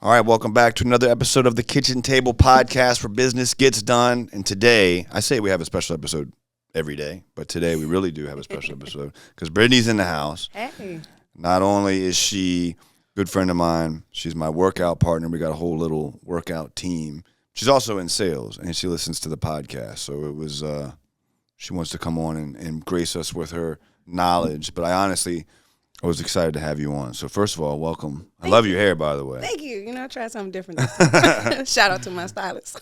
All right, welcome back to another episode of the Kitchen Table Podcast where business gets done. And today, I say we have a special episode every day, but today we really do have a special episode because Brittany's in the house. Hey. Not only is she a good friend of mine, she's my workout partner. We got a whole little workout team. She's also in sales, and she listens to the podcast. So it was, she wants to come on and grace us with her knowledge. But I was excited to have you on. So first of all, welcome. I love your hair, by the way. Thank you. I tried something different this time. Shout out to my stylist.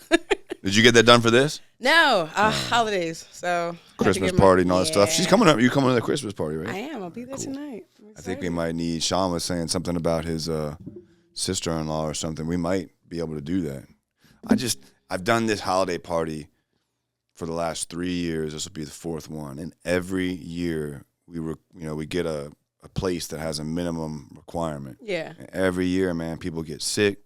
Did you get that done for this? No, holidays. So Christmas party and all that stuff. She's coming up. You coming to the Christmas party, right? I am. I'll be there tonight. I think we might need. Sean was saying something about his sister-in-law or something. We might be able to do that. I've done this holiday party for the last 3 years. This will be the fourth one, and every year we get a place that has a minimum requirement. Yeah. And every year, man, people get sick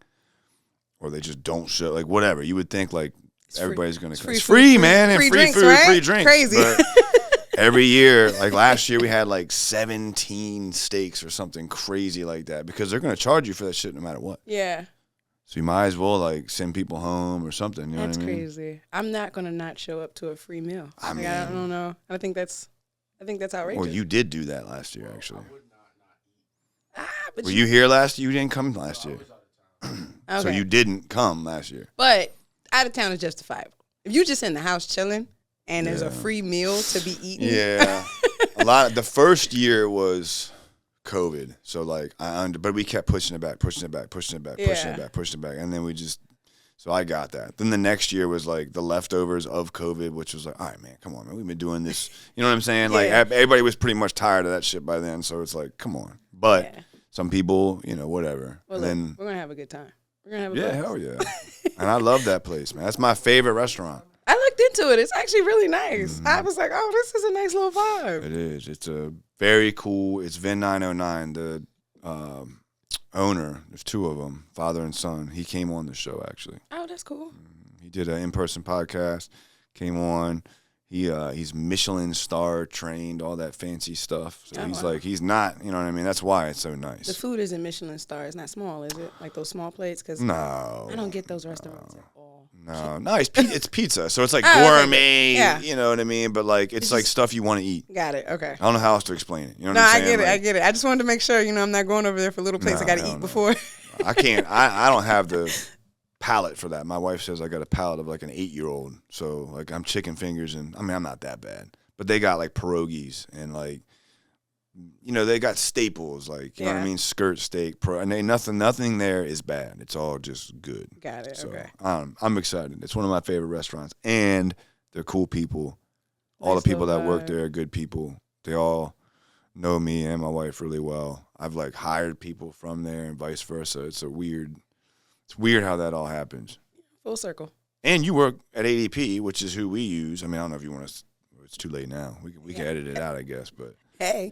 or they just don't show. Like whatever. You would think like everybody's going to come. It's free, man, and free drinks, food, right? free drinks. Crazy. But every year, like last year, we had like 17 steaks or something crazy like that because they're going to charge you for that shit no matter what. Yeah. So you might as well like send people home or something. You know That's what I mean? crazy. I'm not going to not show up to a free meal. I don't know. I think that's outrageous. Well, you did do that last year, actually. But Were you here last year? You didn't come last year. Okay. So you didn't come last year. But out of town is justifiable. If you just in the house chilling and there's a free meal to be eaten. Yeah. The first year was COVID. So like but we kept pushing it back. And then so I got that. Then the next year was like the leftovers of COVID, which was like, all right, man, come on, man. We've been doing this. You know what I'm saying? Like everybody was pretty much tired of that shit by then. So it's like, come on. But some people, whatever. Well, and look, we're going to have a good time. We're going to have a yeah, blast. hell yeah. And I love that place, man. That's my favorite restaurant. I looked into it. It's actually really nice. I was like, oh, this is a nice little vibe. It is. It's a very cool. It's Vin 909. The owner, there's two of them, father and son. He came on the show, actually. Oh, that's cool. He did an in-person podcast, came on. He's Michelin star trained, all that fancy stuff. So he's not, you know what I mean? That's why it's so nice. The food isn't Michelin star. It's not small, is it? Like those small plates? Cause no. I don't get those restaurants at all. No, it's pizza. So it's like gourmet, yeah. You know what I mean? But like it's like stuff you want to eat. Got it, okay. I don't know how else to explain it. You know what I'm saying? I get it. I just wanted to make sure, I'm not going over there for little plates I got to eat before. I can't. I don't have the palate for that. My wife says I got a palate of like an 8-year-old. So like I'm chicken fingers and I'm not that bad. But they got like pierogies and like they got staples like you know what I mean, skirt steak, and nothing there is bad. It's all just good. Got it. So, okay. I'm excited. It's one of my favorite restaurants and they're cool people. All the people that work there are good people. They all know me and my wife really well. I've like hired people from there and vice versa. It's weird how that all happens. Full circle. And you work at ADP, which is who we use. I mean, I don't know if you want to. It's too late now. We can edit it out, I guess. But hey,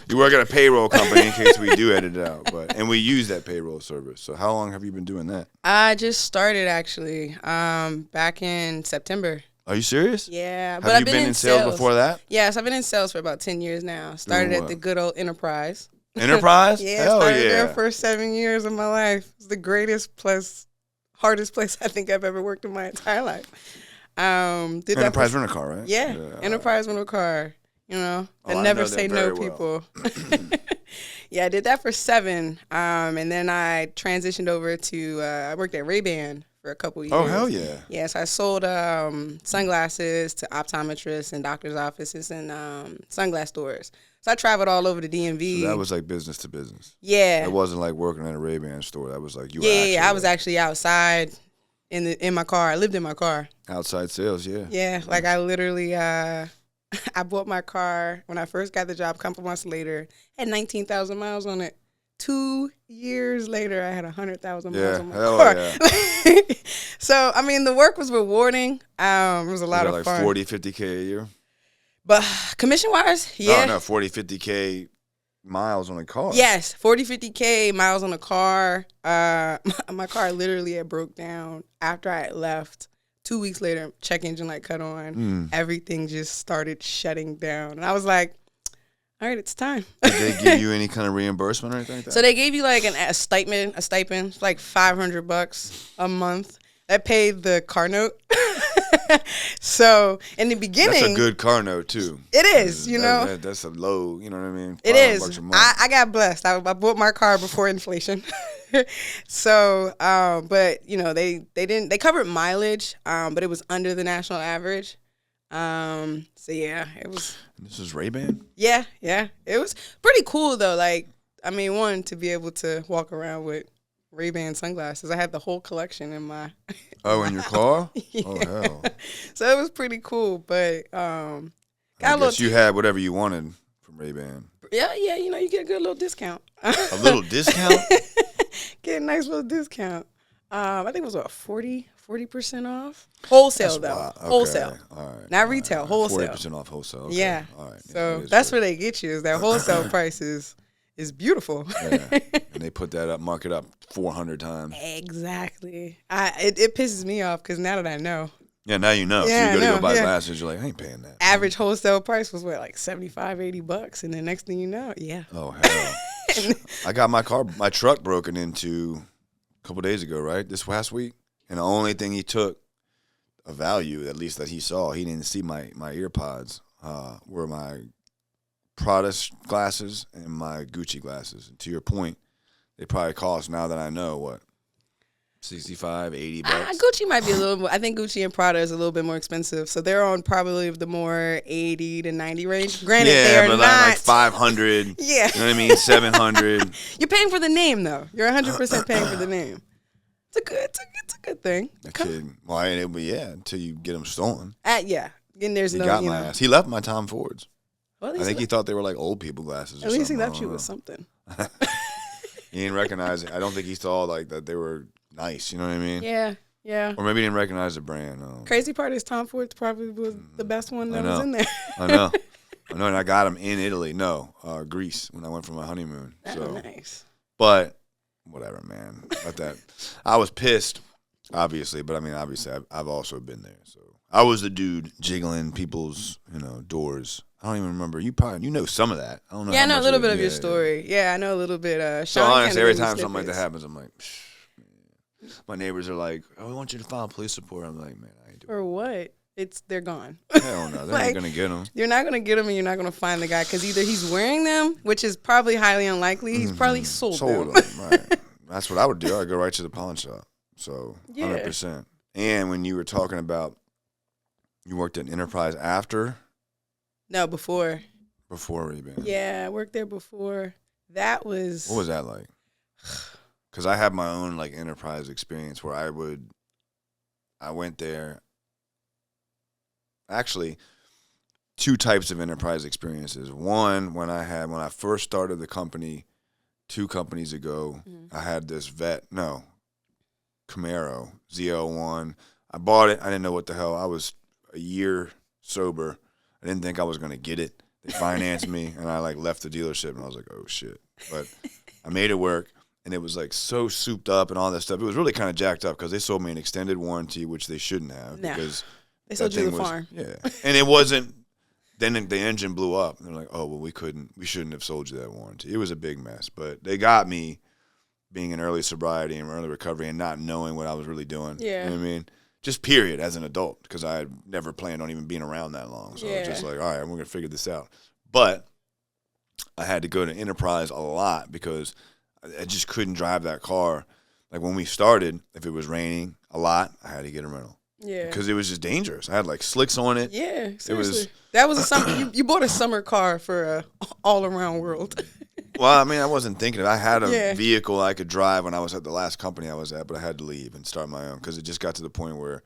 you work at a payroll company in case we do edit it out. And we use that payroll service. So how long have you been doing that? I just started actually back in September. Are you serious? Yeah, but I've been in sales before that? Yes, I've been in sales for about 10 years now. Started at the good old Enterprise. Enterprise? Yeah, Hell started yeah. there for 7 years of my life. It's the greatest plus hardest place I think I've ever worked in my entire life. Enterprise rental car, right? Yeah, Enterprise rental car. Never say no people. Yeah, I did that for 7, and then I transitioned over to I worked at Ray-Ban for a couple years. Oh, hell yeah. Yeah, so I sold sunglasses to optometrists and doctors' offices and sunglass stores. So I traveled all over the DMV. So that was like business to business. Yeah. It wasn't like working at a Ray-Ban store. That was like you were Yeah, I was actually outside in my car. I lived in my car. Outside sales, yeah. Yeah, like I literally I bought my car when I first got the job a couple months later. Had 19,000 miles on it. 2 years later, I had 100,000 miles on my car. Yeah. So, I mean, the work was rewarding. It was a lot of fun. Like 40, 50K a year? But commission-wise, yeah. No, 40, 50K miles on a car. Yes, 40, 50K miles on a car. My car literally had broke down after I had left. 2 weeks later, check engine light cut on. Everything just started shutting down. And I was like, all right, it's time. Did they give you any kind of reimbursement or anything like that? So they gave you like a stipend, like $500 a month. That paid the car note. So in the beginning, that's a good car note too. It is, that's a low. You know what I mean? It is. I got blessed. I bought my car before inflation. So, but they covered mileage, but it was under the national average. So yeah, it was. This is Ray-Ban? Yeah, it was pretty cool though. Like, I mean, one, to be able to walk around with Ray-Ban sunglasses. I had the whole collection in my. Oh, in your car? Yeah. Oh hell! So it was pretty cool, but I guess you had whatever you wanted from Ray-Ban. Yeah, you get a good little discount. A little discount? Get a nice little discount. I think it was 40% off. Wholesale though. Wild. Okay. Wholesale. All right. Not retail, wholesale. 40% off wholesale. Okay. Yeah. All right. So that's where they get you, is that wholesale price is beautiful. Yeah. And they put that up, mark it up 400 times. Exactly. It pisses me off because now that I know. Yeah, now you know. Yeah, so you go to go buy glasses, you're like, I ain't paying that. Average wholesale price was what, like $75-$80, and the next thing you know, yeah. Oh hell! I got my truck broken into a couple days ago, right? This last week, and the only thing he took of value, at least that he saw, he didn't see my ear pods, were my Prada glasses and my Gucci glasses. And to your point, they probably cost, now that I know, what, $65, $80. Gucci might be a little more. I think Gucci and Prada is a little bit more expensive, so they're on probably the more 80 to 90 range. Granted, they are but not like 500. Yeah, you know what I mean, 700. You're paying for the name though. You're 100% paying for the name. It's a good thing. Until you get them stolen. Yeah, and there's he no. got my ass. He left my Tom Fords. Well, I think he thought they were like old people glasses. At least he left you with something. He didn't recognize it. I don't think he saw like that they were nice. You know what I mean? Yeah. Or maybe he didn't recognize the brand. No. Crazy part is Tom Ford probably was the best one that was in there. I know, and I got him in Italy. No, Greece when I went for my honeymoon. Oh, nice. But whatever, man. About that, I was pissed, obviously. But I mean, obviously, I've also been there. So I was the dude jiggling people's, doors. I don't even remember. You know some of that. I don't know. Yeah, I know a little bit of your story. Yeah, I know a little bit. So honestly, every time something like that happens, I'm like, my neighbors are like, "Oh, we want you to file police report." I'm like, man, I ain't doing it. Or what? They're gone. Hell no, they're not gonna get them. You're not gonna get them, and you're not gonna find the guy because either he's wearing them, which is probably highly unlikely. He's probably sold them. Right. That's what I would do. I'd go right to the pawn shop. So 100%. And when you were talking about, you worked at Enterprise after. No, before. Before Ray-Ban. Yeah, I worked there before. That was. What was that like? Because I had my own like Enterprise experience where I went there. Actually, two types of Enterprise experiences. One, when I first started the company 2 companies ago, I had this Camaro Z01. I bought it. I didn't know what the hell. I was a year sober. I didn't think I was going to get it. They financed me, and I left the dealership, and I was like, oh, shit. But I made it work, and it was so souped up and all that stuff. It was really kind of jacked up because they sold me an extended warranty, which they shouldn't have. No. Because they sold you the farm. Yeah. And it wasn't. Then the engine blew up, and they're like, oh, well, we shouldn't have sold you that warranty. It was a big mess. But they got me being in early sobriety and early recovery and not knowing what I was really doing. Yeah. You know what I mean? Just period, as an adult, because I had never planned on even being around that long. So I was just like, all right, we're going to figure this out. But I had to go to Enterprise a lot because I just couldn't drive that car. Like when we started, if it was raining a lot, I had to get a rental. Yeah. Because it was just dangerous. I had slicks on it. Yeah, seriously. That was a summer. You bought a summer car for a all-around world. Well, I mean, I wasn't thinking of it. I had a vehicle I could drive when I was at the last company I was at, but I had to leave and start my own because it just got to the point where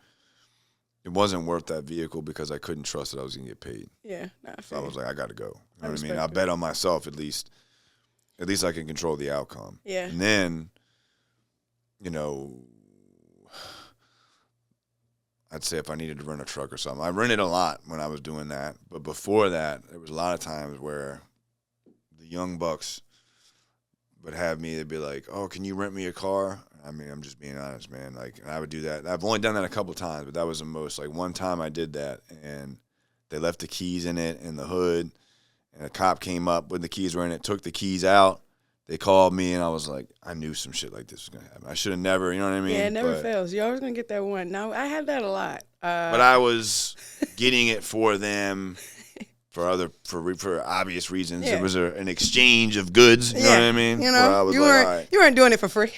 it wasn't worth that vehicle because I couldn't trust that I was going to get paid. Yeah. So I was like, I got to go. You know what I mean? I bet on myself at least. At least I can control the outcome. Yeah. And then, I'd say if I needed to rent a truck or something. I rented a lot when I was doing that. But before that, there was a lot of times where the young bucks would have me, they'd be like, oh, can you rent me a car? I mean, I'm just being honest, man. And I would do that. I've only done that a couple times, but that was the most. One time I did that, and they left the keys in it in the hood, And a cop came up when the keys were in it, took the keys out. They called me, and I was like, I knew some shit like this was going to happen. I should have never, you know what I mean? Yeah, it never fails. You're always going to get that one. Now, I had that a lot. But I was getting it for them for obvious reasons. Yeah. It was an exchange of goods, you know what I mean? You know, you weren't doing it for free.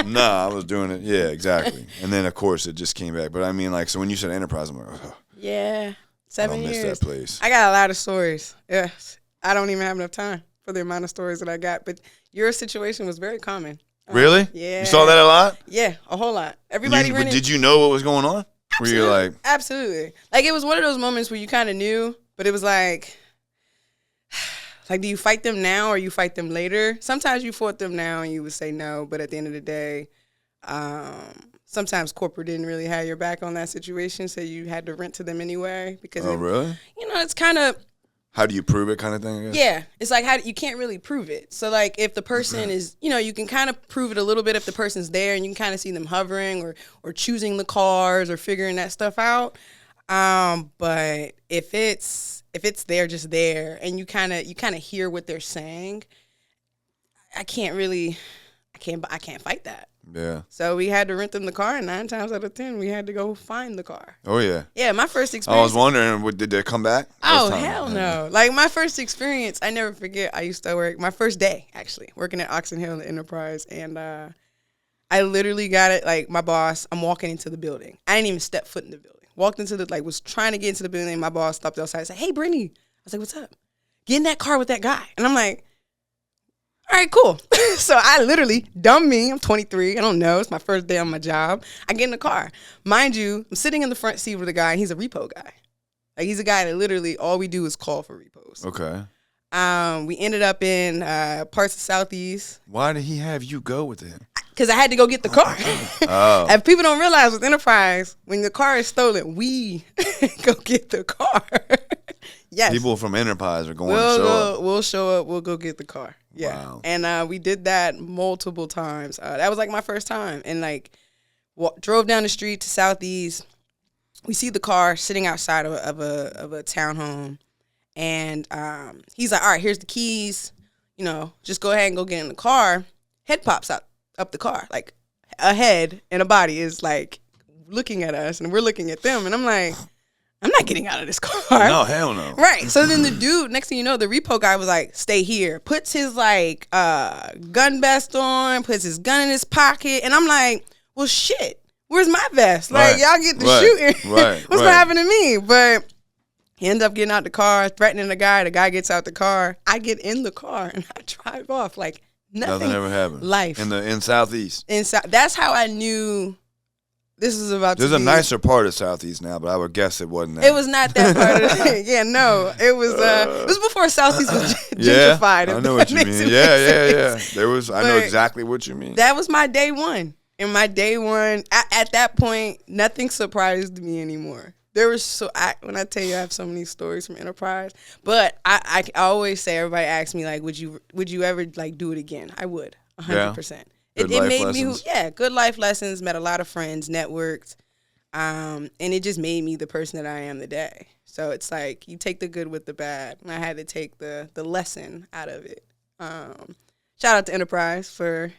No, I was doing it. Yeah, exactly. And then, of course, it just came back. But I mean, like, so when you said Enterprise, I'm like, oh. Yeah, 7 years. I miss that place. I got a lot of stories. Yes, I don't even have enough time for the amount of stories that I got. But your situation was very common. Really? Yeah. You saw that a lot? Yeah, a whole lot. Everybody rented. Did you know what was going on? Absolutely. Were you like... Absolutely. Like, it was one of those moments where you kind of knew, but it was like, do you fight them now or you fight them later? Sometimes you fought them now and you would say no, but at the end of the day, sometimes corporate didn't really have your back on that situation, so you had to rent to them anyway. Because really? You know, it's kind of... How do you prove it kind of thing, I guess? Yeah. It's like, you can't really prove it. So, like, if the person is, you know, you can kind of prove it a little bit if the person's there and you can kind of see them hovering or choosing the cars or figuring that stuff out. But if it's there, just there, and you kind of hear what they're saying, I can't fight that. Yeah. So we had to rent them the car, and 9 times out of 10, we had to go find the car. Oh, yeah. Yeah, my first experience. I was wondering, did they come back? Oh, hell no. Like, my first experience, I never forget. I used to work, my first day, actually, working at Oxon Hill Enterprise, and I literally got it, like, my boss, I'm walking into the building. I didn't even step foot in the building. Walked into was trying to get into the building, my boss stopped outside and said, "Hey, Brittany." I was like, "What's up?" "Get in that car with that guy." And I'm like, all right, cool. So I literally, dumb me, I'm 23, I don't know, it's my first day on my job. I get in the car. Mind you, I'm sitting in the front seat with a guy, and he's a repo guy. Like, he's a guy that literally, all we do is call for repos. Okay. We ended up in parts of Southeast. Why did he have you go with him? Because I had to go get the car. Oh. And people don't realize with Enterprise, when the car is stolen, we go get the car. Yes. People from Enterprise are going to show up. We'll show up. We'll go get the car. Yeah. Wow. And we did that multiple times. That was like my first time. And like, drove down the street to Southeast. We see the car sitting outside of a townhome. And he's like, all right, here's the keys. You know, just go ahead and go get in the car. Head pops up the car. Like, a head and a body is like looking at us. And we're looking at them. And I'm like, I'm not getting out of this car. No, hell no. Right. So then the dude, next thing you know, the repo guy was like, stay here. Puts his like gun vest on, puts his gun in his pocket. And I'm like, well, shit, where's my vest? Like, y'all get the shooting. What's going to happen to me? But he ended up getting out the car, threatening the guy. The guy gets out the car. I get in the car and I drive off like nothing ever happened. Life. In Southeast. That's how I knew this was about There's to be. There's a nicer part of Southeast now, but I would guess it wasn't that. It was not that part of it. Yeah, no. It was before Southeast was gentrified. Yeah, I know what you mean. Yeah. I know exactly what you mean. That was my day one. And my day one, at that point, nothing surprised me anymore. When I tell you I have so many stories from Enterprise, but I always say, everybody asks me, like, would you ever, like, do it again? I would, 100%. Yeah. It made lessons. Good life lessons, met a lot of friends, networked, and it just made me the person that I am today. So it's like, you take the good with the bad, and I had to take the lesson out of it. Shout out to Enterprise for,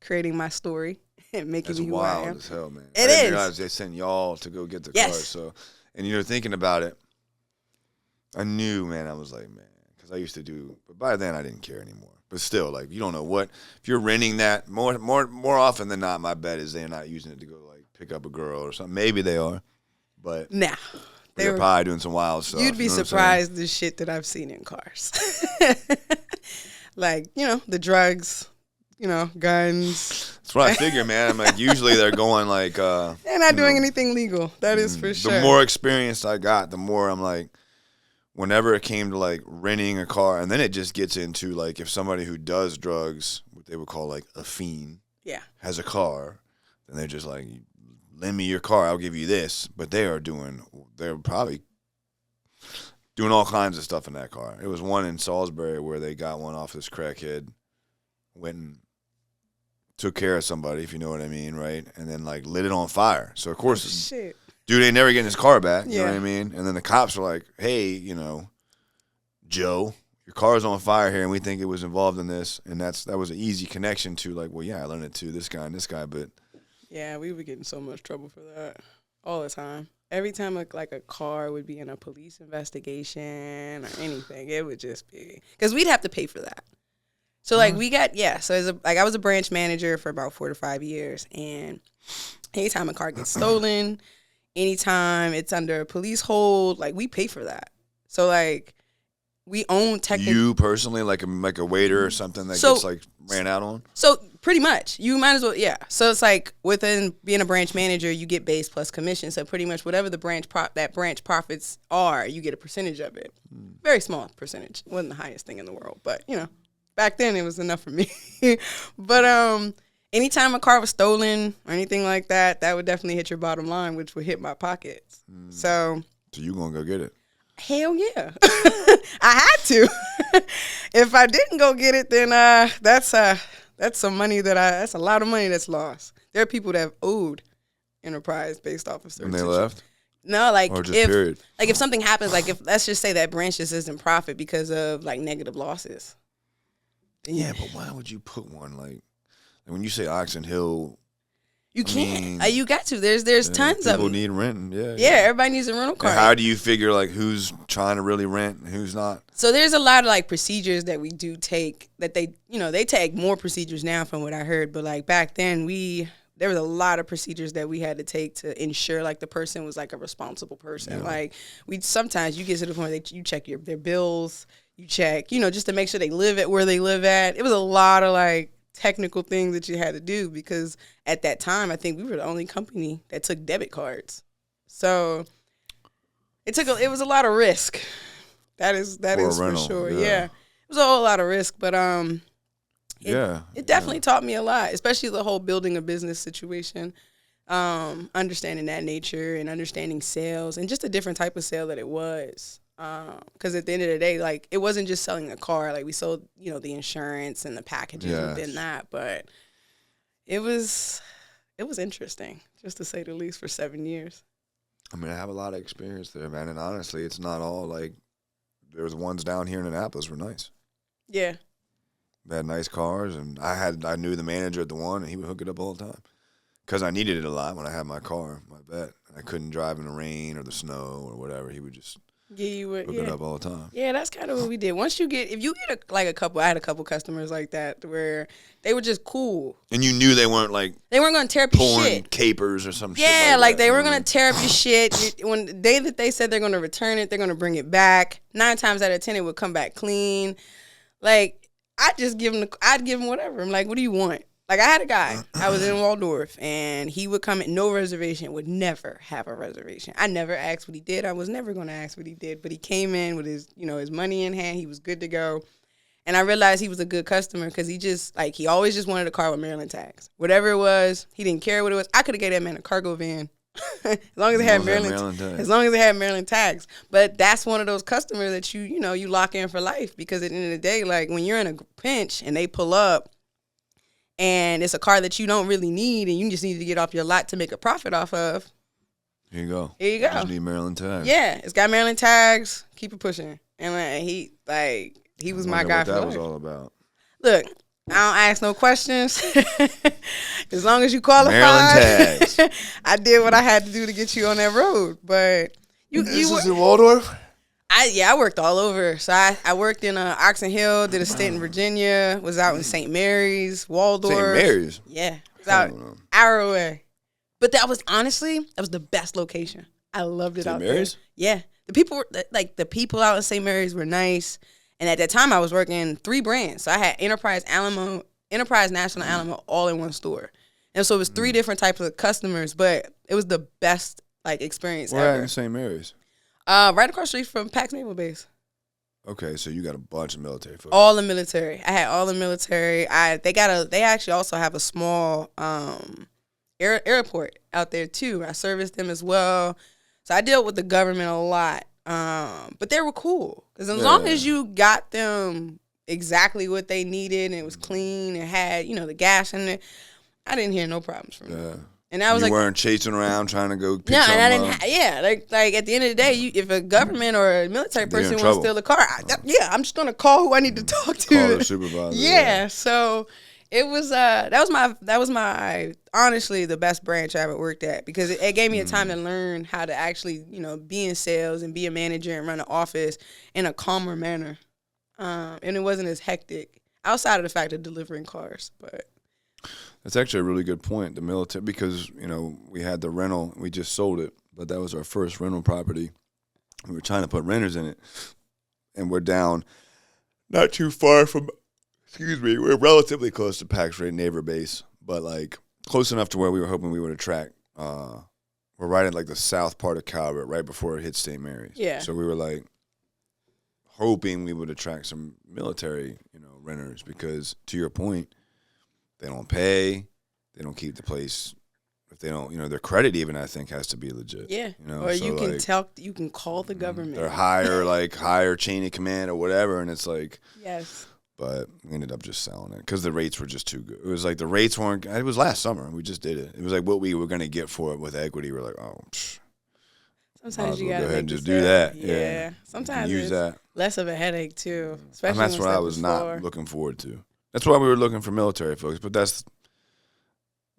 creating my story and making me who I am. That's wild as hell, man. It I didn't is. realize they sent y'all to go get the car. So, and thinking about it, I knew, man, I was like, man, because I used to do, but by then I didn't care anymore. But still, like, you don't know what, if you're renting that, more often than not, my bet is they're not using it to go, like, pick up a girl or something. Maybe they are, but nah, they're probably doing some wild stuff. You'd be surprised the shit that I've seen in cars. Like, the drugs, guns. That's what I figure, man. I'm like, usually they're going, like, they're not doing anything legal. That is for sure. The more experience I got, the more I'm like, whenever it came to, like, renting a car, and then it just gets into, like, if somebody who does drugs, what they would call, like, a fiend, has a car, then they're just like, lend me your car, I'll give you this. But they're probably doing all kinds of stuff in that car. It was one in Salisbury where they got one off this crackhead, went and took care of somebody, if you know what I mean, right? And then, like, lit it on fire. So, of course, dude ain't never getting his car back, you know what I mean? And then the cops were like, hey, Joe, your car's on fire here, and we think it was involved in this, and that was an easy connection to like, well, yeah, I learned it too. This guy and this guy, but yeah, we would get in so much trouble for that all the time. Every time a car would be in a police investigation or anything, it would just be because we'd have to pay for that. So like I was a branch manager for about 4 to 5 years, and anytime a car gets stolen, anytime it's under a police hold, like we pay for that. So like we own technically. You personally, like a waiter or something that gets like ran out on. So pretty much, you might as well, yeah. So it's like within being a branch manager, you get base plus commission. So pretty much whatever the branch profits are, you get a percentage of it. Very small percentage. It wasn't the highest thing in the world, but you know, back then it was enough for me. But anytime a car was stolen or anything like that, that would definitely hit your bottom line, which would hit my pockets. So you gonna go get it? Hell yeah. I had to. If I didn't go get it, then that's some money that's a lot of money that's lost. There are people that have owed Enterprise based off of certain And they left? No, like or just period. Like if something happens, like if let's just say that branch just isn't profit because of like negative losses. Yeah, but why would you put one like when you say Oxon Hill? You can't. You got to. There's tons of them. People need renting. Yeah, everybody needs a rental car. And how do you figure like who's trying to really rent and who's not? So there's a lot of like procedures that we do take that they take more procedures now from what I heard, but like back then there was a lot of procedures that we had to take to ensure like the person was like a responsible person. Yeah. Like sometimes you get to the point that you check their bills, you check, just to make sure they live at where they live at. It was a lot of like technical things that you had to do because at that time I think we were the only company that took debit cards. So it was a lot of risk. That is for sure. Yeah. It was a whole lot of risk, but it definitely taught me a lot, especially the whole building a business situation, understanding that nature and understanding sales and just a different type of sale that it was. Because at the end of the day, like it wasn't just selling a car. Like we sold, the insurance and the packages within that. But it was interesting, just to say the least, for 7 years. I mean, I have a lot of experience there, man. And honestly, it's not all like there's ones down here in Annapolis were nice. Yeah. They had nice cars, and I knew the manager at the one, and he would hook it up all the time. Because I needed it a lot when I had my car, my vet. I couldn't drive in the rain or the snow or whatever. He would just hook it up all the time. Yeah, that's kind of what we did. If you get a couple, I had a couple customers like that where they were just cool. And you knew they weren't going to tear up your shit. Pouring capers or some shit. Yeah, like they weren't going to tear up your shit. When the day that they said they're going to return it, they're going to bring it back. 9 times out of 10, it would come back clean. Like, I'd give them whatever. I'm like, what do you want? Like, I had a guy, I was in Waldorf, and he would come at no reservation, would never have a reservation. I never asked what he did. I was never going to ask what he did, but he came in with his money in hand. He was good to go. And I realized he was a good customer because he always just wanted a car with Maryland tags. Whatever it was, he didn't care what it was. I could have gave that man a cargo van as long as it had Maryland tags. As long as it had Maryland tags. But that's one of those customers that you lock in for life because at the end of the day, like when you're in a pinch and they pull up, and it's a car that you don't really need and you just need to get off your lot to make a profit off of. Here you go. Here you go. You just need Maryland tags. Yeah, it's got Maryland tags. Keep it pushing. And he was my guy for life. What that was all about. Look, I don't ask no questions. As long as you qualify. Maryland tags. I did what I had to do to get you on that road. But this was in Waldorf? I worked all over. So I worked in Oxon Hill, did a stint in Virginia, was out in St. Mary's, Waldorf. St. Mary's? Yeah. Was out an hour away. But that was the best location. I loved it out there. St. Mary's? Yeah. The people out in St. Mary's were nice. And at that time I was working 3 brands. So I had Enterprise National Alamo all in one store. And so it was 3 different types of customers, but it was the best experience ever. Where in St. Mary's? Right across the street from Pax Naval Base. Okay, so you got a bunch of military folks. All the military. I had all the military. They actually also have a small airport out there too. I serviced them as well. So I dealt with the government a lot. But they were cool. Because as long as you got them exactly what they needed and it was clean and had, the gas in it, I didn't hear no problems from them. And I was you weren't chasing around trying to go pick no, and I up. didn't, like at the end of the day, if a government or a military person wants to steal a car, I'm just going to call who I need to talk to. Call the supervisor. Yeah, so it was, that was my, honestly, the best branch I ever worked at, because it gave me a time to learn how to actually, be in sales and be a manager and run an office in a calmer manner. And it wasn't as hectic outside of the fact of delivering cars, but. That's actually a really good point, the military, because, we had the rental. We just sold it, but that was our first rental property. We were trying to put renters in it, and we're down not too far from, we're relatively close to Pax Ray Neighbor Base, but, like, close enough to where we were hoping we would attract. We're right at, like, the south part of Calvert, right before it hits St. Mary's. Yeah. So we were, like, hoping we would attract some military, renters, because, to your point, they don't pay. They don't keep the place. If they don't, their credit even, I think, has to be legit. Yeah. Or so you can you can call the government. They're higher chain of command or whatever, and it's like. Yes. But we ended up just selling it because the rates were just too good. It was like the rates weren't. It was last summer. We just did it. It was like what we were going to get for it with equity. We're like, oh. Sometimes you got to go ahead and just do that. Yeah. Sometimes use that. Less of a headache too. Especially that's what I was not looking forward to. That's why we were looking for military folks, but that's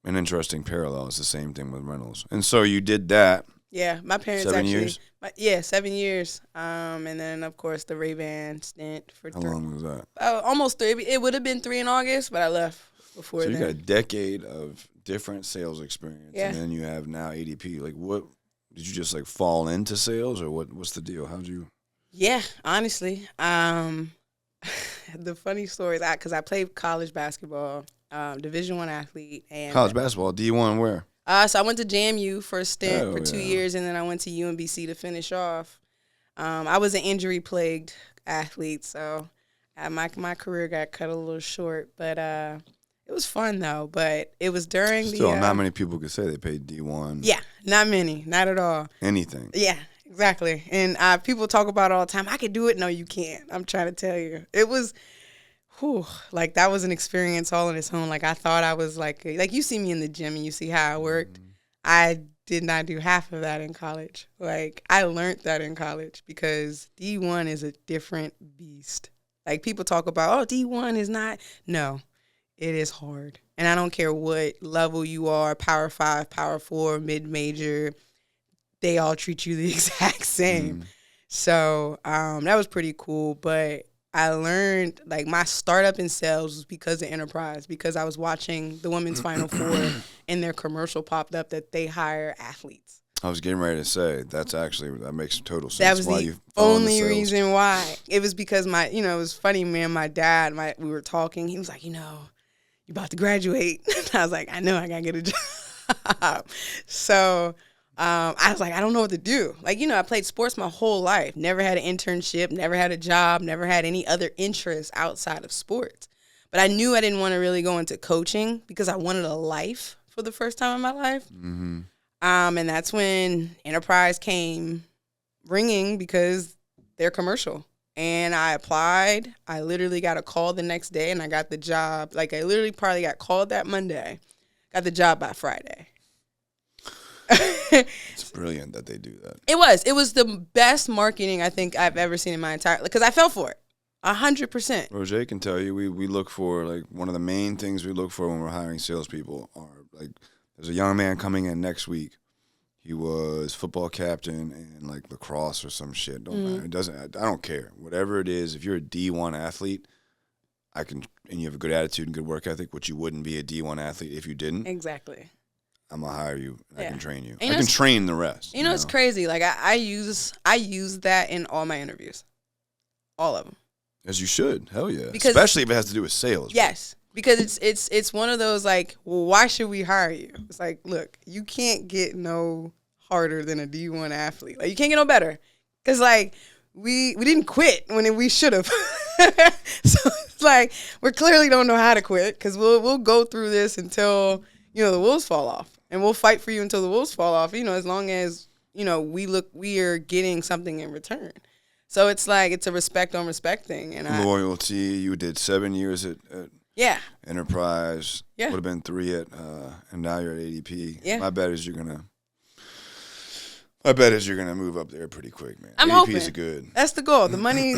an interesting parallel. It's the same thing with rentals. And so you did that. Yeah, my parents 7 years? 7 years. And then, of course, the Ray-Ban stint for How long was that? Almost 3. It would have been 3 in August, but I left before then. So you got a decade of different sales experience, yeah. And then you have now ADP. Like, what did you just, like, fall into sales, or what's the deal? How'd you? Yeah, honestly. The funny story is because I played college basketball, Division I athlete. And college basketball, D1 where? So I went to JMU for a stint for 2 years, and then I went to UMBC to finish off. I was an injury-plagued athlete, so my career got cut a little short. But it was fun, though. But it was during Still, not many people could say they played D1. Yeah, not many. Not at all. Anything. Yeah. Exactly. And people talk about it all the time. I could do it. No, you can't. I'm trying to tell you. It was, like that was an experience all on its own. Like I thought I was like you see me in the gym and you see how I worked. Mm-hmm. I did not do half of that in college. Like I learned that in college because D1 is a different beast. Like people talk about, D1 is not. No, it is hard. And I don't care what level you are, Power 5, Power 4, mid-major, they all treat you the exact same. So that was pretty cool. But I learned, like, my startup in sales was because of Enterprise, because I was watching the Women's Final Four and their commercial popped up that they hire athletes. I was getting ready to say, that makes total sense. That was the only reason why. It was because it was funny, man, my dad, we were talking. He was like, you about to graduate. I was like, I know, I got to get a job. So I was like, I don't know what to do. Like, I played sports my whole life. Never had an internship, never had a job, never had any other interests outside of sports. But I knew I didn't want to really go into coaching because I wanted a life for the first time in my life. Mm-hmm. And that's when Enterprise came ringing because they're commercial. And I applied. I literally got a call the next day, and I got the job. Like, I literally probably got called that Monday. Got the job by Friday. It's brilliant that they do that. It was the best marketing I think I've ever seen in my entire, because I fell for it 100%. Roger can tell you we look for, like, one of the main things we look for when we're hiring salespeople are, like, there's a young man coming in next week. He was football captain in, like, lacrosse or some shit. Don't matter. It doesn't. I don't care. Whatever it is, if you're a D1 athlete, and you have a good attitude and good work ethic, which you wouldn't be a D1 athlete if you didn't. Exactly. I'm gonna hire you. I can train you. And I can train the rest. It's crazy. Like I use that in all my interviews, all of them. As you should. Hell yeah. Especially if it has to do with sales. Yes, because it's one of those, like, well, why should we hire you? It's like, look, you can't get no harder than a D1 athlete. Like, you can't get no better, because, like, we didn't quit when we should have. So it's like we clearly don't know how to quit, because we'll go through this until the wheels fall off. And we'll fight for you until the wheels fall off, as long as, we are getting something in return. So it's like, it's a respect on respect thing. And loyalty. You did 7 years at Yeah. Enterprise. Yeah. Would have been 3 at, and now you're at ADP. Yeah. My bet is you're gonna move up there pretty quick, man. I'm ADP hoping. Is good. That's the goal. The money,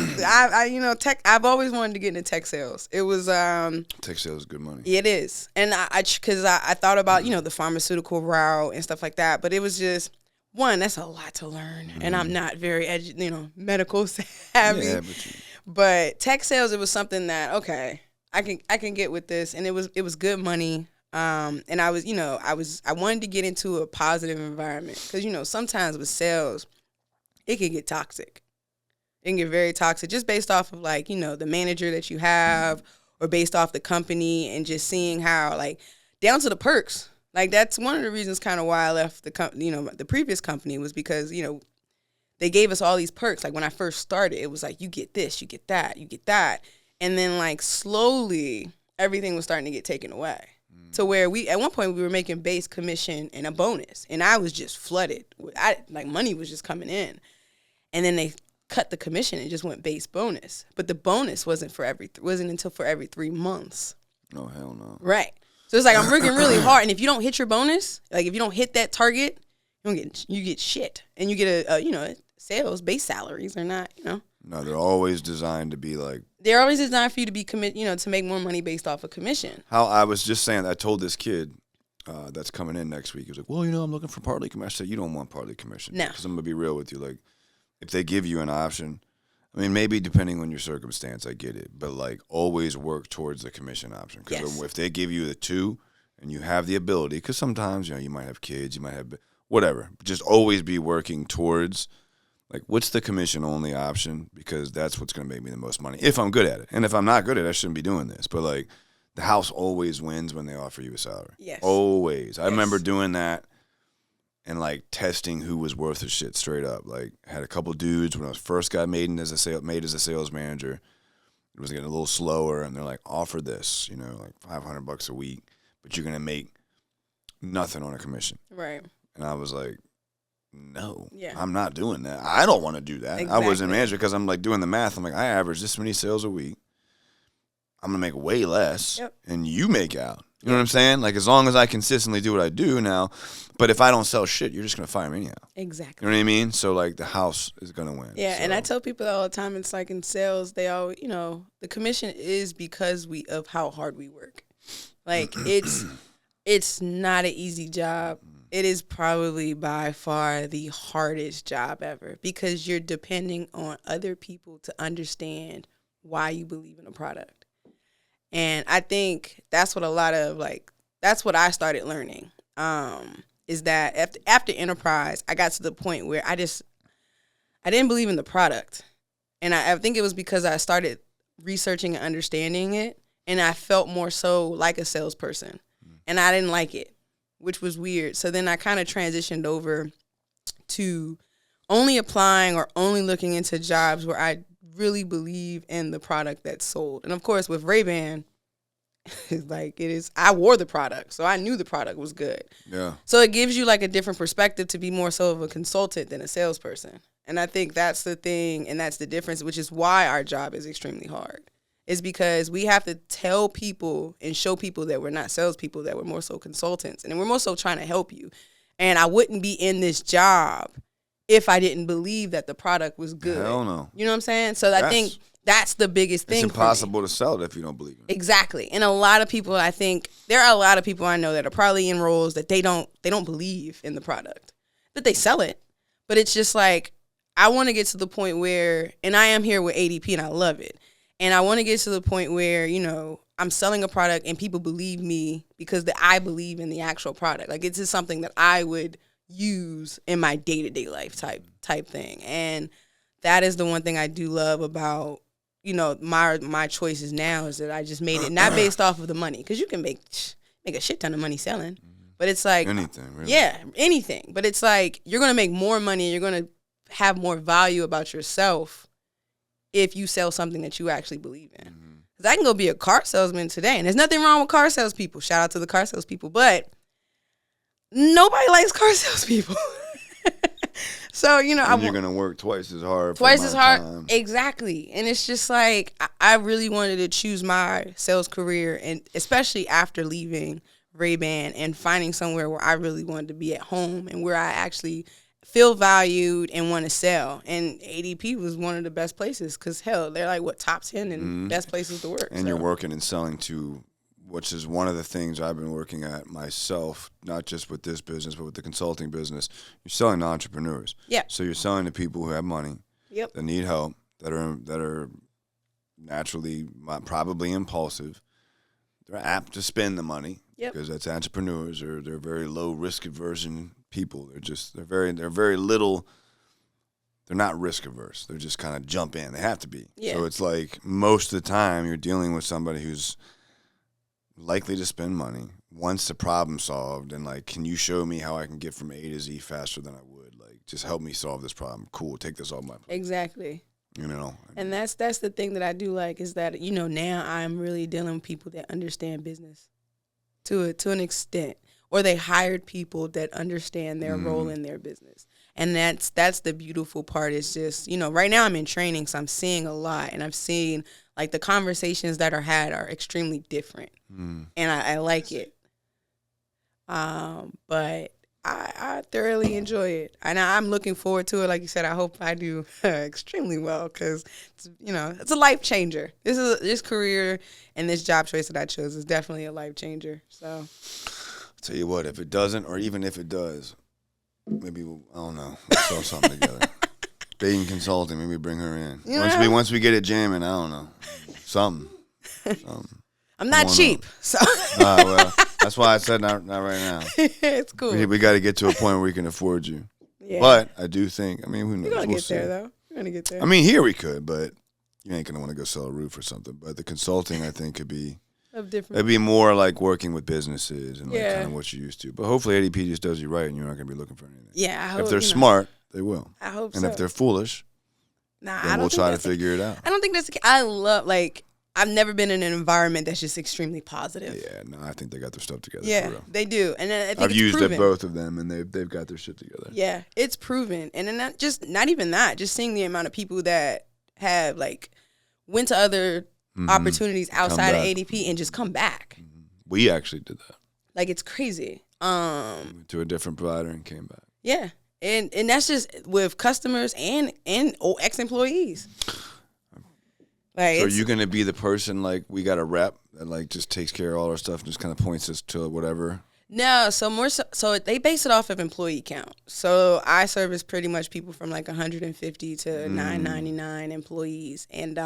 tech. I've always wanted to get into tech sales. It was tech sales is good money. It is, and because I thought about the pharmaceutical route and stuff like that, but it was just one. That's a lot to learn, and I'm not very medical savvy. Yeah, but tech sales, it was something that I can get with this, and it was good money. And I wanted to get into a positive environment because, sometimes with sales, it can get toxic. It can get very toxic just based off of the manager that you have or based off the company and just seeing how down to the perks. That's one of the reasons kind of why I left the previous company was because, they gave us all these perks. When I first started, it was you get this, you get that, you get that. And then slowly everything was starting to get taken away. To where at one point we were making base commission and a bonus, and I was just flooded. Money was just coming in, and then they cut the commission and just went base bonus. But the bonus wasn't until for every 3 months. Oh hell no! Right. So it's I'm working really hard, and if you don't hit your bonus, if you don't hit that target, you get shit, and you get a sales base salaries are not No, they're always designed to be They're always designed for you to be to make more money based off of commission. How I was just saying, I told this kid that's coming in next week. He was like, "Well, I'm looking for partly commission." I said, "You don't want partly commission." No, because I'm gonna be real with you. If they give you an option, I mean, maybe depending on your circumstance, I get it, but always work towards the commission option. Because if they give you the 2 and you have the ability, because sometimes you might have kids, you might have whatever, just always be working towards. What's the commission-only option? Because that's what's going to make me the most money if I'm good at it. And if I'm not good at it, I shouldn't be doing this. But, the house always wins when they offer you a salary. Yes. Always. I remember doing that and, testing who was worth of shit straight up. Had a couple dudes when I was first got made as a sales manager. It was getting a little slower, and they're offer this, $500 a week, but you're going to make nothing on a commission. Right. And I was like, no, yeah. I'm not doing that. I don't want to do that. Exactly. I wasn't manager because I'm doing the math. I'm I average this many sales a week. I'm going to make way less, and you make out. You know what I'm saying? As long as I consistently do what I do now. But if I don't sell shit, you're just going to fire me anyhow. Exactly. You know what I mean? So, the house is going to win. Yeah, so. And I tell people all the time, it's in sales, they all, the commission is because of how hard we work. It's not an easy job. It is probably by far the hardest job ever because you're depending on other people to understand why you believe in a product. And I think that's what that's what I started learning, is that after Enterprise, I got to the point where I didn't believe in the product. And I think it was because I started researching and understanding it, and I felt more so like a salesperson, and I didn't like it, which was weird. So then I kind of transitioned over to only applying or only looking into jobs where I really believe in the product that's sold. And of course, with Ray-Ban, I wore the product, so I knew the product was good. Yeah. So it gives you a different perspective to be more so of a consultant than a salesperson. And I think that's the thing, and that's the difference, which is why our job is extremely hard. Is because we have to tell people and show people that we're not salespeople, that we're more so consultants, and we're more so trying to help you. And I wouldn't be in this job if I didn't believe that the product was good. Hell no. You know what I'm saying? So I think that's the biggest thing. It's impossible to sell it if you don't believe in it. Exactly. And a lot of people, I think, there are a lot of people I know that are probably in roles that they don't believe in the product, that they sell it. But it's just I want to get to the point where, and I am here with ADP and I love it. And I want to get to the point where, I'm selling a product and people believe me because I believe in the actual product. It's just something that I would use in my day-to-day life type thing. And that is the one thing I do love about, my choices now is that I just made it not based off of the money, because you can make a shit ton of money selling. But it's anything, really. Yeah, anything. But it's you're going to make more money. You're going to have more value about yourself if you sell something that you actually believe in. Because I can go be a car salesman today, and there's nothing wrong with car salespeople. Shout out to the car salespeople, but nobody likes car salespeople. So, you know, and you're going to work twice as hard. Twice as hard. Time. Exactly. And it's just like, I really wanted to choose my sales career, and especially after leaving Ray-Ban and finding somewhere where I really wanted to be at home and where I actually feel valued and want to sell. And ADP was one of the best places because, hell, they're like, top 10 and best places to work. And you're working and selling to, which is one of the things I've been working at myself, not just with this business, but with the consulting business. You're selling to entrepreneurs. Yeah. So you're selling to people who have money, yep, that need help, that are naturally probably impulsive. They're apt to spend the money because that's entrepreneurs, or they're very low risk aversion people. They're very little. They're not risk averse. They're just kind of jump in. They have to be. Yeah. So it's like most of the time you're dealing with somebody who's likely to spend money, wants the problem solved, and like, can you show me how I can get from A to Z faster than I would? Like, just help me solve this problem. Cool, take this off my plate. Exactly. You know. And that's the thing that I do like, is that, you know, now I'm really dealing with people that understand business to an extent, or they hired people that understand their role in their business. And that's the beautiful part. Is just, you know, right now I'm in training, so I'm seeing a lot, and I've seen like the conversations that are had are extremely different, and I like it. But I thoroughly enjoy it, and I'm looking forward to it. Like you said, I hope I do extremely well, because you know, it's a life changer. This career and this job choice that I chose is definitely a life changer. So, I'll tell you what, if it doesn't, or even if it does, maybe I don't know, we'll sell something together. Baden Consulting, maybe bring her in. Once we get it jamming, I don't know, something. I'm not cheap, so. Well, that's why I said not right now. It's cool. We got to get to a point where we can afford you. Yeah. But I do think, I mean, who knows? We're gonna get there, though. We're gonna get there. I mean, here we could, but you ain't gonna want to go sell a roof or something. But the consulting, I think, could be. It'd be more like working with businesses and like kind of what you're used to. But hopefully ADP just does you right, and you're not going to be looking for anything. Yeah, I hope. If they're smart, they will. I hope and so. if they're foolish, then we'll try to figure it out. I don't think that's. I love, like, I've never been in an environment that's just extremely positive. Yeah, no, I think they got their stuff together. Yeah, for real. they do, and I think I've used proven. it, both of them, and they've got their shit together. Yeah, it's proven, and then not even that, just seeing the amount of people that have like went to other opportunities outside of ADP and just come back. We actually did that. Like, it's crazy. Went to a different provider and came back. Yeah, and that's just with customers and ex-employees. Like, so are you going to be the person, like, we got a rep that like just takes care of all our stuff and just kind of points us to whatever? No, so they base it off of employee count. So I service pretty much people from like 150 to 999 employees, and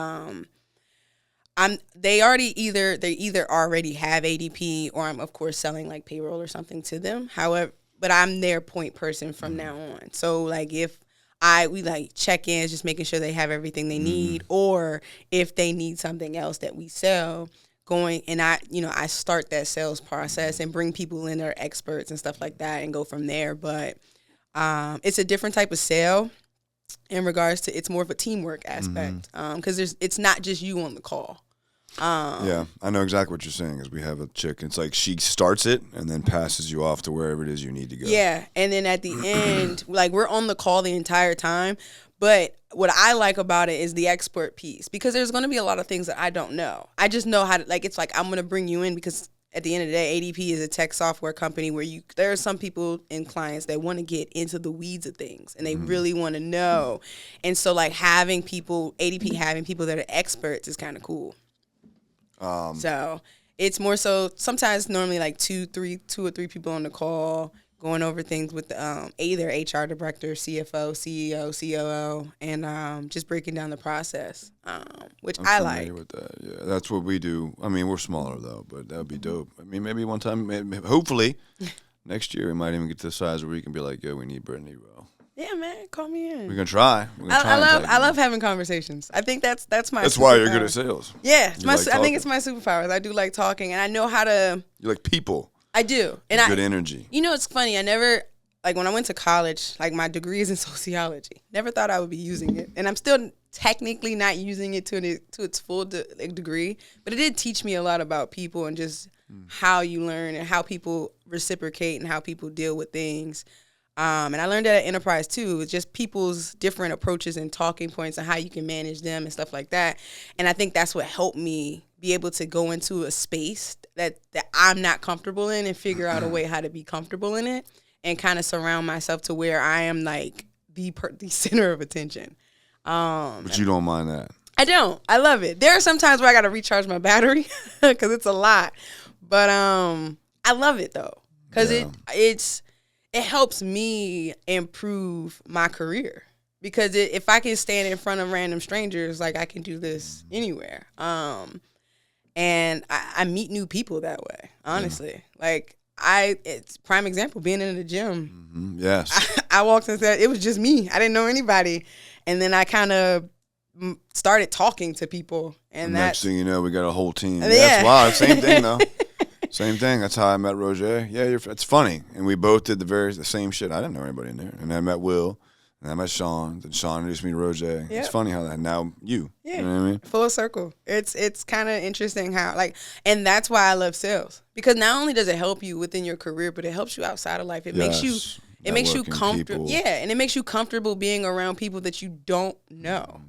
they either already have ADP, or I'm of course selling like payroll or something to them. However, but I'm their point person from now on. So like if we like check-ins, just making sure they have everything they need, or if they need something else that we sell, and I start that sales process and bring people in that are experts and stuff like that and go from there. But it's a different type of sale in regards to, it's more of a teamwork aspect, because it's not just you on the call. Yeah, I know exactly what you're saying, because we have a chick. It's like she starts it and then passes you off to wherever it is you need to go. Yeah, and then at the end, like, we're on the call the entire time. But what I like about it is the expert piece, because there's going to be a lot of things that I don't know. I just know how to, like, it's like I'm going to bring you in because at the end of the day, ADP is a tech software company where there are some people and clients that want to get into the weeds of things, and they really want to know. And so, like, ADP having people that are experts is kind of cool. So it's more so sometimes normally like two or three people on the call going over things with either HR director, CFO, CEO, COO, and just breaking down the process, which I like. With that. Yeah, that's what we do. I mean, we're smaller though, but that would be dope. I mean, maybe one time, hopefully next year, we might even get to the size where we can be like, yo, we need Brittany, bro. Yeah, man, call me in. We're gonna try. I love having conversations. I think that's my. That's why you're good at sales. Yeah, I think it's my superpowers. I do like talking, and I know how to. You like people. I do, and good energy. You know, it's funny. I never, like, when I went to college, like, my degree is in sociology. Never thought I would be using it, and I'm still technically not using it to its full degree. But it did teach me a lot about people and just how you learn and how people reciprocate and how people deal with things. And I learned that at Enterprise too. It's just people's different approaches and talking points and how you can manage them and stuff like that. And I think that's what helped me be able to go into a space that I'm not comfortable in and figure out a way how to be comfortable in it and kind of surround myself to where I am like the center of attention. But you don't mind that? I don't. I love it. There are some times where I got to recharge my battery because it's a lot. But I love it though because it helps me improve my career because if I can stand in front of random strangers, like I can do this anywhere. And I meet new people that way, honestly. Like it's prime example, being in the gym. Mm-hmm. Yes. I walked in and said, it was just me. I didn't know anybody. And then I kind of started talking to people. And next thing you know, we got a whole team. Yeah. That's wild. Same thing, though. Same thing. That's how I met Roger. Yeah, it's funny. And we both did the same shit. I didn't know anybody in there. And I met Will. And I met Sean. Then Sean introduced me to Roger. Yep. It's funny how that. Now you. Yeah. You know what I mean? Full circle. It's kind of interesting how, like, and that's why I love sales. Because not only does it help you within your career, but it helps you outside of life. It makes you comfortable. Yeah. And it makes you comfortable being around people that you don't know.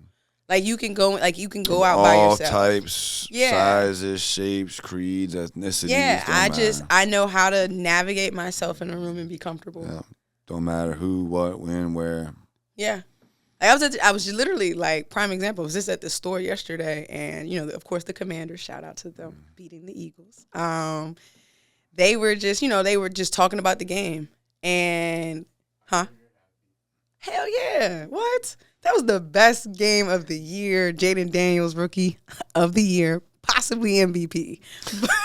Like you can go out by yourself. All types, sizes, shapes, creeds, ethnicities. Yeah, I know how to navigate myself in a room and be comfortable. Yeah. Don't matter who, what, when, where. Yeah. I was literally like prime example. I was just at the store yesterday, and of course the Commanders. Shout out to them beating the Eagles. They were just talking about the game, and hell yeah, what? That was the best game of the year. Jaden Daniels, rookie of the year, possibly MVP.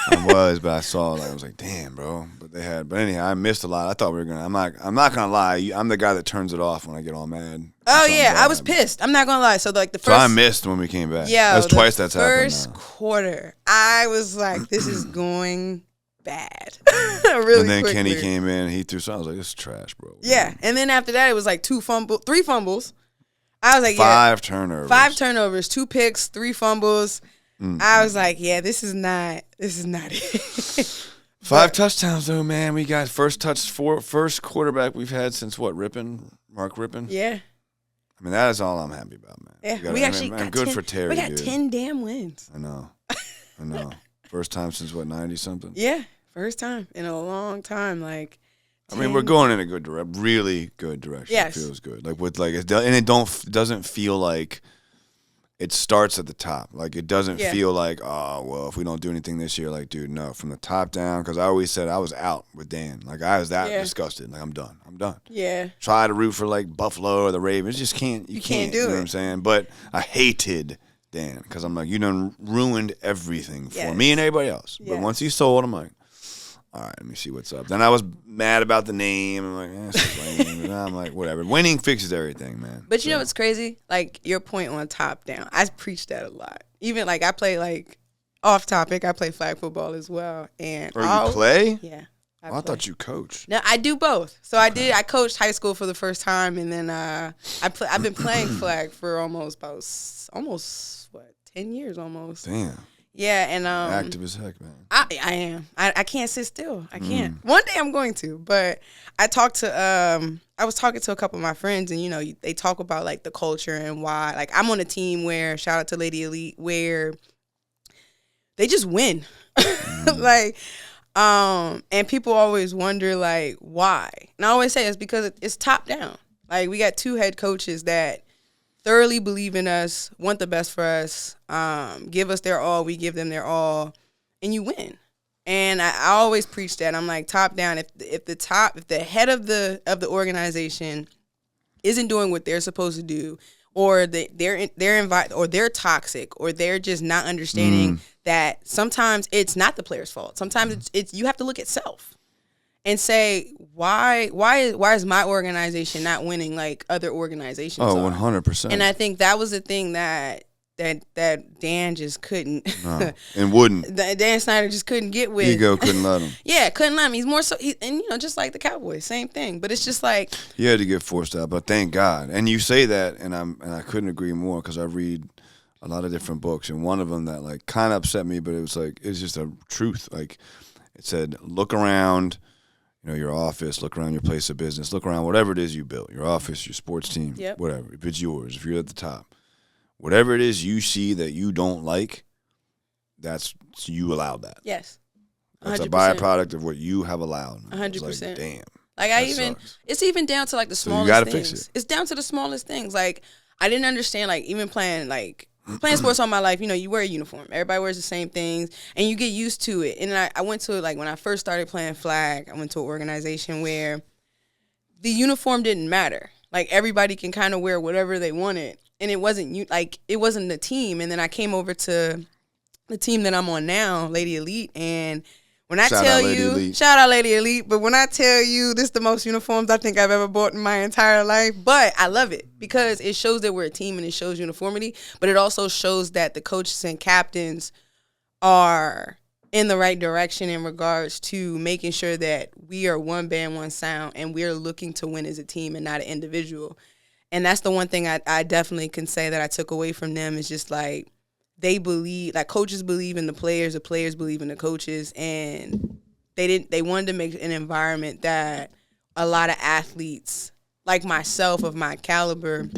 But I saw it. I was like, damn, bro. But anyhow, I missed a lot. I thought we were gonna. I'm not gonna lie. I'm the guy that turns it off when I get all mad. Oh yeah, I was pissed. I'm not gonna lie. So like the first. So I missed when we came back. Yeah, that's twice that's happened. First quarter, I was like, this is going bad. Really. And then quickly. Kenny came in. He threw. So I was like, this is trash, bro. Yeah, and then after that, it was like 3 fumbles. I was like, 5 turnovers. 5 turnovers, 2 picks, 3 fumbles. I was like, yeah, this is not it. 5 touchdowns though, man. We got first quarterback we've had since what? Mark Rippon. Yeah. I mean, that is all I'm happy about, man. Yeah, we actually got good 10, for Terry. We got 10 damn wins. I know. First time since what, 90 something? Yeah, first time in a long time. Like, I mean, we're going in a good direction, really good direction. Yes. It feels good. It doesn't feel like it starts at the top. Like, it doesn't feel like, oh, well, if we don't do anything this year, like, dude, no, from the top down. Because I always said I was out with Dan. Like, I was that disgusted. Like, I'm done. Yeah. Try to root for, like, Buffalo or the Ravens. Just can't. You can't do it. You know what I'm saying? But I hated Dan because I'm like, you done ruined everything for me and everybody else. Yes. But once he sold, I'm like, all right, let me see what's up. Then I was mad about the name. I'm like, I'm like, whatever. Winning fixes everything, man. But you know what's crazy? Like, your point on top down. I preach that a lot. Even, like, I play, like, off topic. I play flag football as well. And you play? Yeah. I thought you coached. No, I do both. So okay. I coached high school for the first time, and then I've been playing flag for almost 10 years almost. Damn. Yeah, and active as heck, man. I am. I can't sit still. I can't. One day I'm going to, but I was talking to a couple of my friends, and they talk about like the culture and why. Like, I'm on a team where, shout out to Lady Elite, where they just win. Like, and people always wonder like why. And I always say it's because it's top down. Like, we got 2 head coaches that thoroughly believe in us, want the best for us, give us their all, we give them their all, and you win. And I always preach that. I'm like, top down. If the head of the organization isn't doing what they're supposed to do, or they're toxic, or they're just not understanding that sometimes it's not the player's fault. Sometimes it's you have to look at self and say, why is my organization not winning like other organizations? Oh, 100%. And I think that was the thing that Dan just couldn't. No, and wouldn't. Dan Snyder just couldn't get with. Ego couldn't let him. Yeah, couldn't let him. He's more so, and just like the Cowboys, same thing. But it's just like he had to get forced out. But thank God. And you say that, and I couldn't agree more because I read a lot of different books, and one of them that like kind of upset me, but it was just a truth. Like it said, look around. your office, look around your place of business, look around whatever it is you built, your office, your sports team, whatever. If it's yours, if you're at the top, whatever it is you see that you don't like, you allowed that. Yes. 100%. That's a byproduct of what you have allowed. 100%. Like, damn. Like it's even down to like the smallest you gotta things. Fix it. It's down to the smallest things. Like I didn't understand, like even playing sports all my life, you wear a uniform. Everybody wears the same things and you get used to it. And I went to, like, when I first started playing flag, I went to an organization where the uniform didn't matter. Like everybody can kind of wear whatever they wanted. And it wasn't the team. And then I came over to the team that I'm on now, Lady Elite, and when I tell you, shout out Lady Elite, but when I tell you this is the most uniforms I think I've ever bought in my entire life, but I love it because it shows that we're a team and it shows uniformity, but it also shows that the coaches and captains are in the right direction in regards to making sure that we are one band, one sound, and we're looking to win as a team and not an individual. And that's the one thing I definitely can say that I took away from them is just like, they believe, like coaches believe in the players believe in the coaches, and they wanted to make an environment that a lot of athletes like myself of my caliber,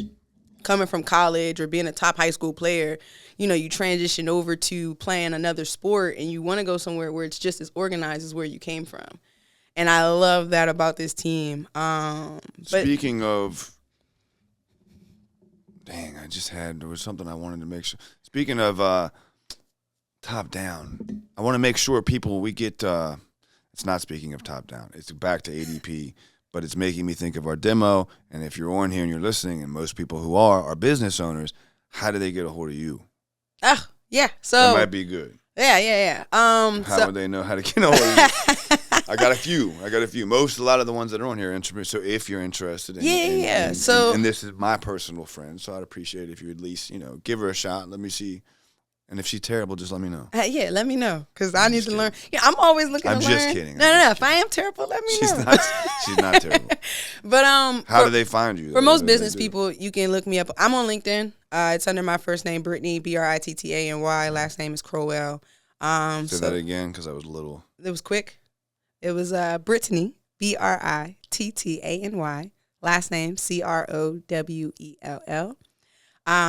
coming from college or being a top high school player, you transition over to playing another sport and you want to go somewhere where it's just as organized as where you came from. And I love that about this team. Speaking of, there was something I wanted to make sure. Speaking of top down, I want to make sure we get, it's not speaking of top down, it's back to ADP, but it's making me think of our demo. And if you're on here and you're listening, and most people who are business owners, how do they get a hold of you? Oh, yeah. So that might be good. Yeah. How would they know how to get a hold of you? I got a few. A lot of the ones that are on here are interested. So if you're interested, and this is my personal friend, so I'd appreciate if you at least, give her a shot. Let me see. And if she's terrible, just let me know. Let me know, because I need to learn. Yeah, I'm always looking to learn. I'm just kidding. No. If I am terrible, let me know. She's not terrible. But how do they find you? For most business people, you can look me up. I'm on LinkedIn. It's under my first name, Brittany, Brittany. Last name is Crowell. Say that again, because I was a little. It was quick. It was Brittany, Brittany. Last name Crowell.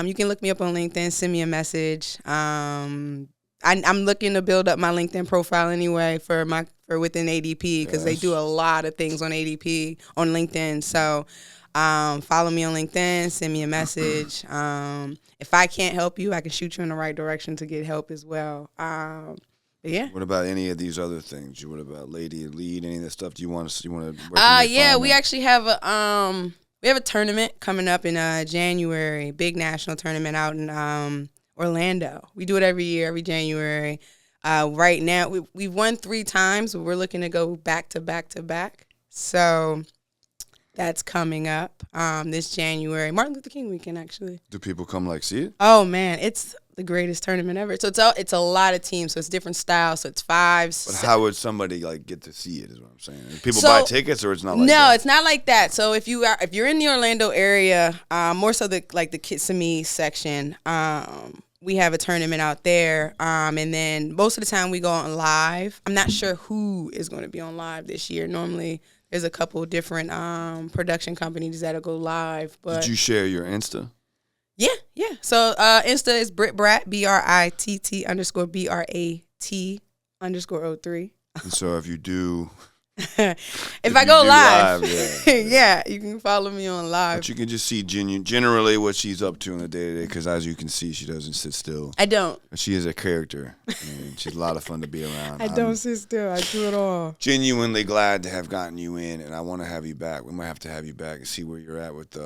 You can look me up on LinkedIn. Send me a message. I'm looking to build up my LinkedIn profile anyway for within ADP, because they do a lot of things on ADP on LinkedIn. So follow me on LinkedIn. Send me a message. If I can't help you, I can shoot you in the right direction to get help as well. Yeah. What about any of these other things? What about Lady Elite? Any of that stuff? Do you want to? We actually have a tournament coming up in January. Big national tournament out in Orlando. We do it every year, every January. Right now, we've won 3 times, but we're looking to go back to back to back. So that's coming up this January. Martin Luther King weekend, actually. Do people come see it? Oh man, it's the greatest tournament ever. So it's a lot of teams. So it's different styles. So it's 5. But how would somebody get to see it? Is what I'm saying. People buy tickets, or it's not like that? No, it's not like that. So if you're in the Orlando area, more so the Kissimmee section, we have a tournament out there. And then most of the time we go on live. I'm not sure who is going to be on live this year. Normally there's a couple different production companies that'll go live. But did you share your Insta? Yeah. So Insta is BrittBrat, BRITT_BRAT_03. And so if you do, if I go live, yeah, you can follow me on live. But you can just see generally what she's up to in the day to day, because as you can see, she doesn't sit still. I don't. She is a character. She's a lot of fun to be around. I don't sit still. I do it all. Genuinely glad to have gotten you in, and I want to have you back. We might have to have you back and see where you're at with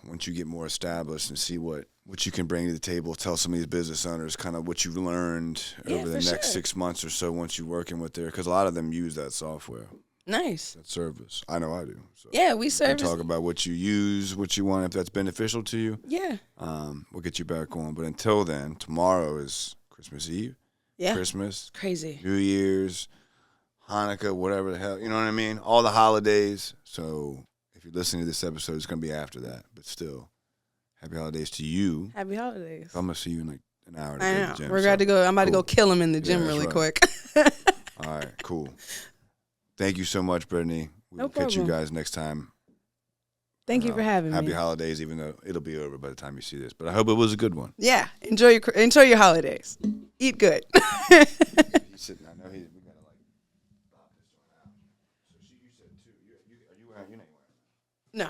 once you get more established, and see what you can bring to the table. Tell some of these business owners kind of what you've learned over the next 6 months or so once you're working with there, because a lot of them use that software. Nice. That service. I know I do. So yeah, we service. We talk about what you use, what you want, if that's beneficial to you. Yeah. We'll get you back on. But until then, tomorrow is Christmas Eve. Yeah. Christmas. Crazy. New Year's, Hanukkah, whatever the hell. You know what I mean? All the holidays. So if you're listening to this episode, it's going to be after that. But still, happy holidays to you. Happy holidays. I'm going to see you in an hour to I go know. to the gym. We're about to go. I'm about to go kill him in the gym quick. All right, cool. Thank you so much, Brittany. We will catch you guys next time. Thank you for having me. Happy holidays, even though it'll be over by the time you see this. But I hope it was a good one. Yeah. Enjoy your holidays. Eat good. He's sitting. I know we gotta stop this one out. So you said 2. Are you wearing? You're not wearing. No.